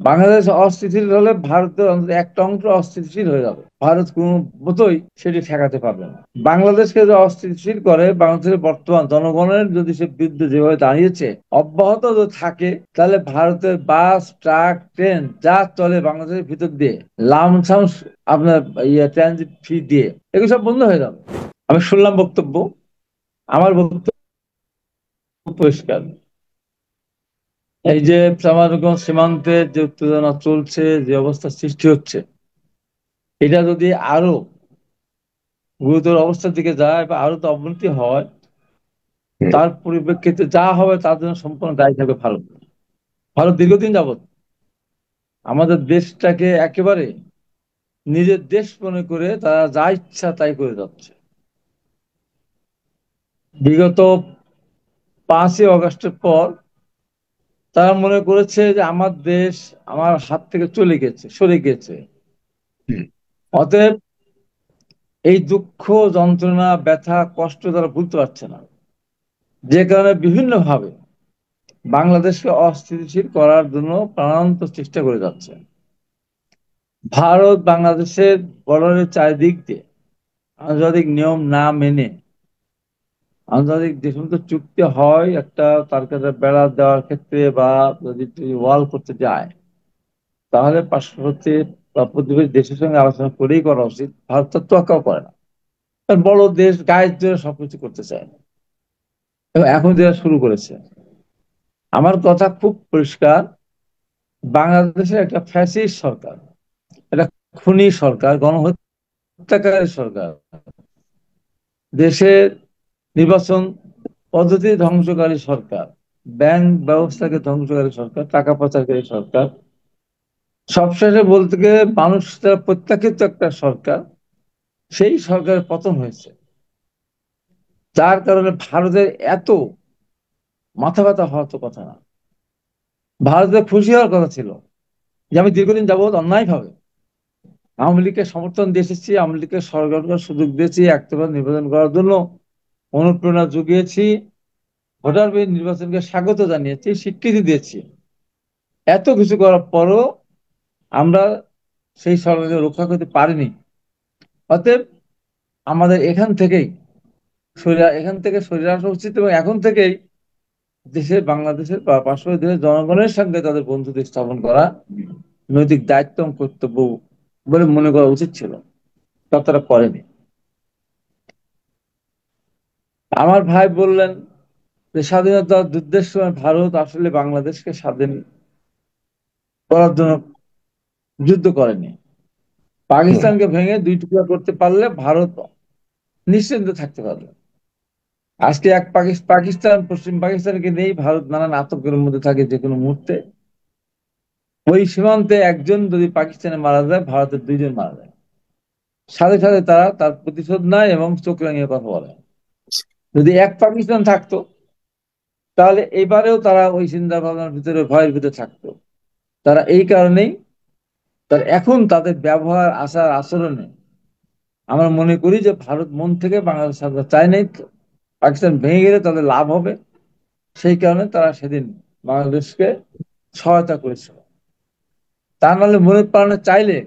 বাংলাদেশ অস্থিতিশীল হলে ভারতের অন্তত একটা অংশ অস্থিতিশীল হয়ে যাবে। ভারত কোনো মতোই সেটি ঠেকাতে পারবে না। বাংলাদেশকে যদি অস্থিতিশীল করে, বাংলাদেশের বর্তমান জনগণের যদি সে বিরুদ্ধে যেভাবে দাঁড়িয়েছে অব্যাহত যদি থাকে, তাহলে ভারতের বাস, ট্রাক, ট্রেন যা চলে বাংলাদেশের ভিতর দিয়ে লামসাম আপনার ট্রানজিট ফি দিয়ে, এগুলো সব বন্ধ হয়ে যাবে। আমি শুনলাম বক্তব্য, আমার বক্তব্য পরিষ্কার। এই যে চামারগঞ্জ সীমান্তে যে উত্তেজনা চলছে, যে অবস্থা সৃষ্টি হচ্ছে, এটা যদি আরো গুরুতর অবস্থার দিকে যায় বা আরো তো অবনতি হয়, হুম। তার পরিপ্রেক্ষিতে যা হবে তার জন্য সম্পূর্ণ দায়ী থাকবে ভারত। ভারত দীর্ঘদিন যাবত আমাদের দেশটাকে একেবারে নিজের দেশ মনে করে তারা যা ইচ্ছা তাই করে যাচ্ছে। বিগত 5ই আগস্টের পর তারা মনে করেছে যে আমার দেশ আমার হাত থেকে চলে গেছে, সরে গেছে। হুম। অতএব এই দুঃখ, যন্ত্রণা, ব্যথা, কষ্ট তারা ভুলতে পারছে না, যে কারণে বিভিন্নভাবে বাংলাদেশকে অস্থিতিশীল করার জন্য প্রাণান্ত চেষ্টা করে যাচ্ছে। ভারত বাংলাদেশের বর্ডারের চারিদিক দিয়ে আন্তর্জাতিক নিয়ম না মেনে, আন্তর্জাতিক যে সমস্ত চুক্তি হয় একটা তার কাছে বেড়া দেওয়ার ক্ষেত্রে বা যদি ওয়াল করতে যায়, তাহলে পার্শ্ববর্তী বা প্রতিবেশী দেশের সঙ্গে আলোচনা করেই করা উচিত। ভারত তো তোয়াক্কাও করে না, কারণ বড় দেশ গায়ের জোরে সবকিছু করতে চায় এবং এখন যেটা শুরু করেছে। আমার কথা খুব পরিষ্কার, বাংলাদেশের একটা ফ্যাসিস্ট সরকার, একটা খুনি সরকার, গণহত্যাকারী সরকার, দেশের নির্বাচন পদ্ধতি ধ্বংসকারী সরকার, ব্যাংক ব্যবস্থাকে ধ্বংসকারী সরকার, টাকা পাচারকারী সরকার, সবশেষে বলতে গেলে মানুষ দ্বারা প্রত্যাখ্যিত একটা সরকার, সেই সরকারের পতন হয়েছে। যার কারণে ভারতের এত মাথা ব্যথা হওয়ার তো কথা না। ভারতের খুশি হওয়ার কথা ছিল যে আমি দীর্ঘদিন যাবৎ অন্যায় ভাবে আওয়ামী লীগকে সমর্থন দিয়ে এসেছি, আওয়ামী লীগকে সরকার করার সুযোগ দিয়েছি, একটাবার নির্বাচন করার জন্য অনুপ্রেরণা জুগিয়েছি, ভোটার বিহীন নির্বাচনকে স্বাগত জানিয়েছি, স্বীকৃতি দিয়েছি। এত কিছু করার পরও আমরা সেই সরকারকে রক্ষা করতে পারিনি। অতএব আমাদের এখান থেকে সরে আসা উচিত এবং এখন থেকেই দেশের, বাংলাদেশের বা পার্শ্ববর্তী দেশের জনগণের সঙ্গে তাদের বন্ধুত্ব স্থাপন করা নৈতিক দায়িত্ব এবং কর্তব্য বলে মনে করা উচিত ছিল। তা তারা করেনি। আমার ভাই বললেন যে স্বাধীনতার যুদ্ধের সময় ভারত আসলে বাংলাদেশকে স্বাধীন করার জন্য যুদ্ধ করেনি। হুম। পাকিস্তানকে ভেঙে দুই টুকরা করতে পারলে ভারত নিশ্চিন্তে থাকতে পারবে। আজকে পাকিস্তান, পশ্চিম পাকিস্তানকে নিয়েই ভারত নানান আতঙ্কের মধ্যে থাকে যে কোনো মুহূর্তে। ওই সীমান্তে একজন যদি পাকিস্তানে মারা যায়, ভারতের 2 জন মারা যায়, সাথে সাথে তারা তার প্রতিশোধ নেয় এবং চোখ রাঙিয়ে কথা বলে। যদি এক পাকিস্তান থাকতো, তাহলে এবারেও তারা ওই চিন্তা ভাবনার ভিতরে, ভয়ের ভিতরে থাকতো। তারা এই কারণেই, তার এখন তাদের ব্যবহার, আচার আচরণে আমরা মনে করি যে ভারত মন থেকে বাংলাদেশ স্বাধীনতা চায় নাই। পাকিস্তান ভেঙে গেলে তাদের লাভ হবে, সেই কারণে তারা সেদিন বাংলাদেশকে সহায়তা করেছিল। তা নাহলে মনে প্রাণে চাইলে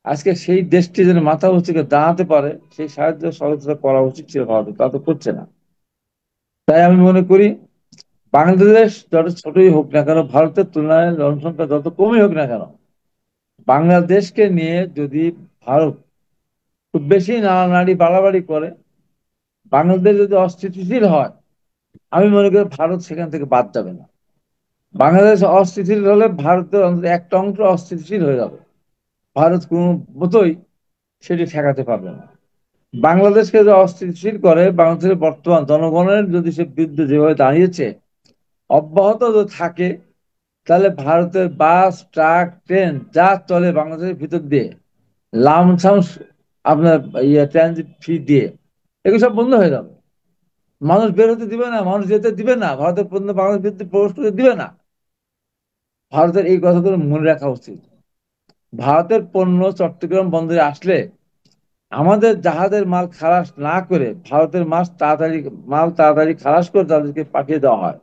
আজকে সেই দেশটি যেন মাথা উঁচু করে দাঁড়াতে পারে, সেই সাহায্য সহযোগিতা করা উচিত ছিল ভারতের, তা তো করছে না। তাই আমি মনে করি বাংলাদেশ যত ছোটই হোক না কেন, ভারতের তুলনায় জনসংখ্যা যত কমই হোক না কেন, বাংলাদেশকে নিয়ে যদি ভারত খুব বেশি নাড়ানাড়ি বাড়াবাড়ি করে, বাংলাদেশ যদি অস্থিতিশীল হয়, আমি মনে করি ভারত সেখান থেকে বাদ যাবে না। বাংলাদেশ অস্থিতিশীল হলে ভারতের অন্তত একটা অংশ অস্থিতিশীল হয়ে যাবে। ভারত কোনো মতোই সেটি ঠেকাতে পারবে না। বাংলাদেশকে যদি অস্থিতিশীল করে, বাংলাদেশের বর্তমান জনগণের যদি সে বিরুদ্ধে যেভাবে দাঁড়িয়েছে অব্যাহত যদি থাকে, তাহলে ভারতের বাস, ট্রাক, ট্রেন যা চলে বাংলাদেশের ভিতর দিয়ে লামসাম আপনার ট্রানজিট ফি দিয়ে, এগুলো সব বন্ধ হয়ে যাবে। মানুষ বের হতে দিবে না, মানুষ যেতে দিবে না, ভারতের পণ্য বাংলাদেশ ভিতরে প্রবেশ করতে দিবে না। ভারতের এই কথাগুলো মনে রাখা উচিত। ভারতের পণ্য চট্টগ্রাম বন্দরে আসলে আমাদের জাহাজের মাল খালাস না করে ভারতের মাল তাড়াতাড়ি খালাস করে তাদেরকে পাঠিয়ে দেওয়া হয়।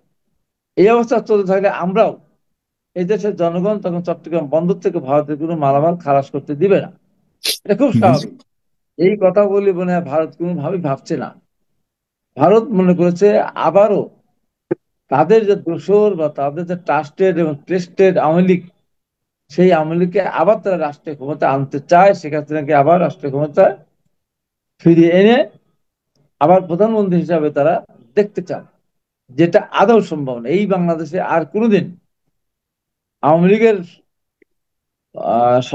এই অবস্থা চলতে থাকলে আমরাও এই দেশের জনগণ তখন চট্টগ্রাম বন্দর থেকে ভারতের কোনো মালামাল খালাস করতে দিবে না। এটা খুব হুম। স্বাভাবিক। এই কথা বলি মনে হয় ভারত কোনোভাবেই ভাবছে না। ভারত মনে করেছে আবারও তাদের যে দোসর বা তাদের যে ট্রাস্টেড এবং ট্রেস্টেড আওয়ামী লীগ, সেই আওয়ামী লীগকে আবার তারা রাষ্ট্রীয় ক্ষমতা আনতে চায়, শেখ হাসিনাকে আবার রাষ্ট্রীয় ক্ষমতা ফিরিয়ে এনে আবার প্রধানমন্ত্রী হিসাবে তারা দেখতে চান, যেটা আদৌ সম্ভব না। এই বাংলাদেশে আর কোনোদিন আওয়ামী লীগের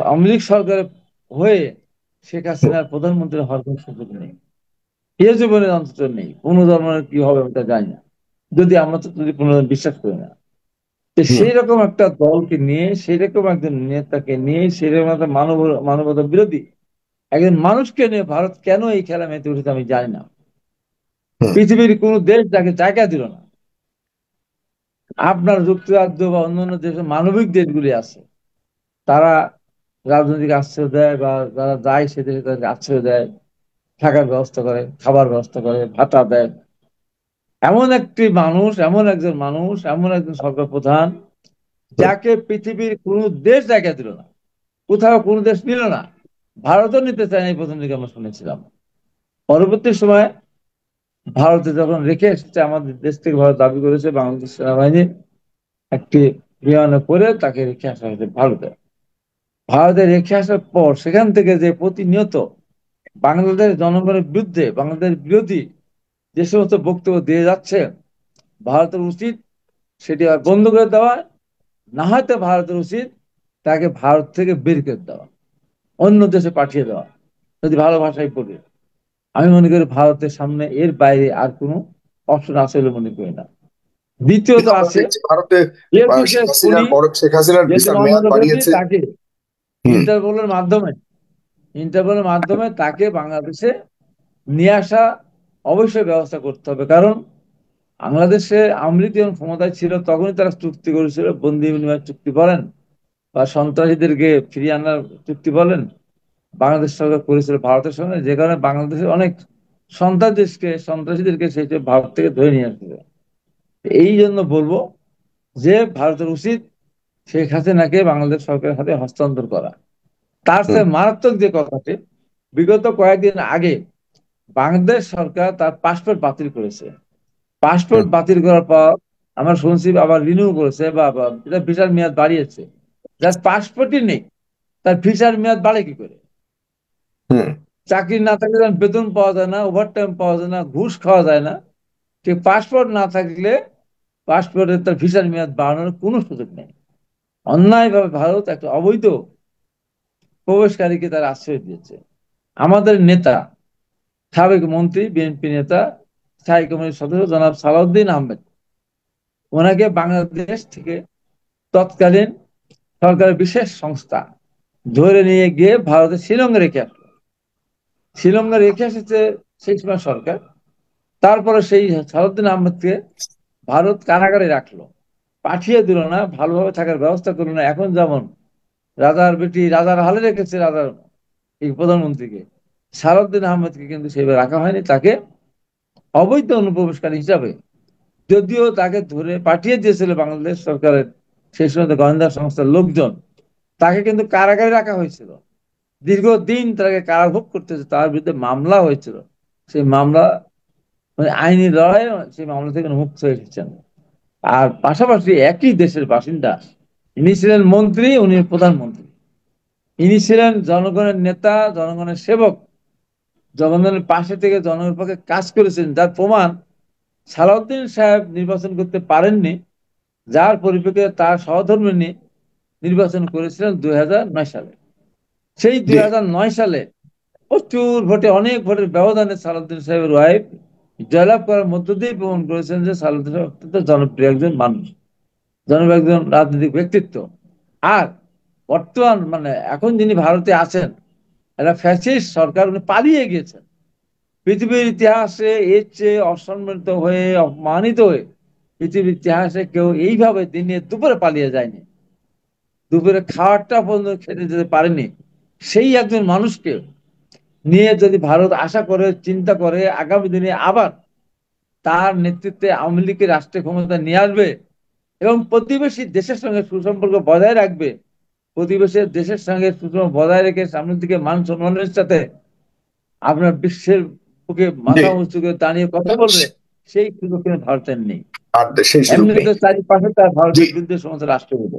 আওয়ামী লীগ সরকারের হয়ে শেখ হুম। হাসিনার প্রধানমন্ত্রী হওয়ার কোনো সুযোগ নেই। এ জীবনে অন্তত নেই। পুনর্জন্মের কি হবে ওটা জানি না, যদি আমরা তো যদি পুনর্জন্ম বিশ্বাস করি না। তো হুম। সেই রকম একটা দলকে নিয়ে, সেই রকম একজন নেতাকে নিয়ে, সেই রকম একটা মানবতা বিরোধী একজন মানুষকে নিয়ে ভারত কেন এই খেলা মেতে উঠেছে আমি জানি না। হুম। পৃথিবীর কোন দেশ যাকে জায়গা দিল না। আপনার যুক্তরাজ্য বা অন্যান্য দেশের মানবিক দেশগুলি আছে, তারা রাজনৈতিক আশ্রয় দেয় বা যারা যায় সে দেশে তাদেরকে আশ্রয় দেয়, থাকার ব্যবস্থা করে, খাবার ব্যবস্থা করে, ভাতা দেয়। এমন একটি মানুষ, এমন একজন মানুষ, এমন একজন সরকার প্রধান হুম। যাকে পৃথিবীর কোন দেশ জায়গা দিল না, কোথাও কোনো দেশ নিল না। ভারতও নিতে চায়নি এই প্রথম দিকে আমরা শুনেছিলাম। পরবর্তী সময় ভারতে যখন রেখে এসেছে, আমাদের দেশ থেকে ভারত দাবি করেছে বাংলাদেশ সেনাবাহিনী একটি বিমানে করে তাকে রেখে আসা হয়েছে ভারতে। ভারতে রেখে আসার পর সেখান থেকে যে প্রতিনিয়ত বাংলাদেশ জনগণের বিরুদ্ধে, বাংলাদেশ বিরোধী যে সমস্ত বক্তব্য দিয়ে যাচ্ছে, ভারতের উচিত সেটি আর বন্ধ করে দেওয়া, না হয়তো ভারতের উচিত তাকে ভারত থেকে বের করে দেওয়া, অন্য দেশে পাঠিয়ে দেওয়া, যদি ভালো ভাষায় বলি। আমি মনে করি ভারতের সামনে এর বাইরে আর কোনো অপশন আছে বলে মনে করি না। দ্বিতীয়ত কিন্তু আমরা আছে, দেখছি ভারতে যেহেতু সে শেখ হাসিনার খুনি, পর শেখ হাসিনার যেহেতু ভিসার মেয়াদ মানবতা বিরোধী, বাড়িয়েছে। তাকে হুম। ইন্টারপোলের মাধ্যমে ইন্টারপোলের মাধ্যমে তাকে বাংলাদেশে নিয়ে আসা অবশ্যই ব্যবস্থা করতে হবে। কারণ বাংলাদেশে আওয়ামী লীগ যখন ক্ষমতায় ছিল তখনই তারা চুক্তি করেছিল, বন্দি বিনিময় চুক্তি বলেন বা সন্ত্রাসীদেরকে ফিরিয়ে আনার চুক্তি বলেন, বাংলাদেশ সরকার করেছিল ভারতের সঙ্গে, যে কারণে বাংলাদেশের অনেক সন্ত্রাসীদেরকে সেই সব ভারত থেকে ধরে নিয়ে আসছিল। এই জন্য বলবো যে ভারতের উচিত শেখ হাসিনাকে বাংলাদেশ সরকারের হাতে হস্তান্তর করা। তার হুম। চেয়ে মারাত্মক যে কথাটি, বিগত কয়েকদিন আগে বাংলাদেশ সরকার তার পাসপোর্ট বাতিল করেছে। পাসপোর্ট হুম। বাতিল করার পর আমরা শুনছি আবার রিনিউ করেছে বা এটা ভিসার মেয়াদ বাড়িয়েছে। যার পাসপোর্টই নেই তার ভিসার মেয়াদ বাড়ে কি করে? হুম। চাকরি না থাকলে যেমন বেতন পাওয়া যায় না, ওভারটাইম পাওয়া যায় না, ঘুষ খাওয়া যায় না, ঠিক পাসপোর্ট না থাকলে পাসপোর্টের তার ভিসার মেয়াদ বাড়ানোর কোনো সুযোগ নেই। অন্যায়ভাবে ভারত একটা অবৈধ প্রবেশকারীকে তারা আশ্রয় দিয়েছে। আমাদের নেতা, সাবেক মন্ত্রী, বিএনপি নেতা, স্থায়ী কমিটির সদস্য জনাব সালাউদ্দিন আহমেদ, ওনাকে বাংলাদেশ থেকে তৎকালীন সরকারের বিশেষ সংস্থা ধরে নিয়ে গিয়ে ভারতের শিলংয়ে রেখে আসলো। শিলংয়ে রেখে এসেছে সেই সময় সরকার। তারপরে সেই সালাউদ্দিন আহমেদকে ভারত কারাগারে রাখলো, পাঠিয়ে দিল না, ভালোভাবে থাকার ব্যবস্থা করলো না। এখন যেমন রাজার বেটি রাজার হালে রেখেছে রাজার এই প্রধানমন্ত্রীকে, সালাউদ্দিন আহমেদকে কিন্তু সেভাবে রাখা হয়নি। তাকে অবৈধ অনুপ্রবেশকারী হিসাবে, যদিও তাকে ধরে পাঠিয়ে দিয়েছিল বাংলাদেশ সরকারের সেই সময় গোয়েন্দা সংস্থার লোকজন, তাকে কিন্তু কারাগারে রাখা হয়েছিল। দীর্ঘদিন তাকে কারাভোগ করতেছে, তার বিরুদ্ধে মামলা হয়েছিল। সেই মামলা মানে আইনি লড়াই, সেই মামলা থেকে মুক্ত হয়ে এসেছেন। আর পাশাপাশি একই দেশের বাসিন্দা, ইনি ছিলেন মন্ত্রী, উনি প্রধানমন্ত্রী। ইনি ছিলেন জনগণের নেতা, জনগণের সেবক, জনগণের পাশে থেকে জনগণের পক্ষে কাজ করেছেন, যার প্রমাণ সালাউদ্দিন সাহেব নির্বাচন করতে পারেননি, যার পরিপ্রেক্ষিতে তার সহধর্মিণী নির্বাচন করেছিলেন 2009 সালে। সেই জি। 2009 সালে প্রচুর ভোটে, অনেক ভোটের ব্যবধানে সালাউদ্দিন সাহেবের ওয়াইফ জয়লাভ করার মধ্য দিয়ে প্রমাণ করেছেন যে সালাউদ্দিন সাহেব অত্যন্ত জনপ্রিয় একজন মানুষ, জনপ্রিয় একজন রাজনৈতিক ব্যক্তিত্ব। আর বর্তমান মানে এখন যিনি ভারতে আছেন, এরা ফ্যাসিস্ট সরকার, উনি পালিয়ে গিয়েছেন। পৃথিবীর ইতিহাসে এর চেয়ে অসম্মানিত হয়ে, অপমানিত হয়ে পৃথিবীর ইতিহাসে কেউ এইভাবে দিনে দুপুরে পালিয়ে যায়নি। দুপুরে খাওয়ারটা পর্যন্ত খেতে যেতে পারেনি। সেই একজন মানুষকে নিয়ে যদি ভারত আশা করে, চিন্তা করে আগামী দিনে আবার তার নেতৃত্বে আওয়ামী লীগের রাষ্ট্রীয় ক্ষমতা নিয়ে আসবে, এবং প্রতিবেশী দেশের সঙ্গে সুসম্পর্ক বজায় রাখবে, প্রতিবেশী দেশের সঙ্গে সুসম্পর্ক বজায় রেখে সামনের দিকে মান সম্মানের সাথে আপনার বিশ্বের বুকে জি। মাথা উঁচু করে দাঁড়িয়ে কথা বলবে, সেই সুযোগ কিন্তু ভারতের নেই। আর সেই সুযোগ এমনি নেই। তো চারিপাশে তার জি। ভারতের বিরুদ্ধে সমস্ত রাষ্ট্রগুলো।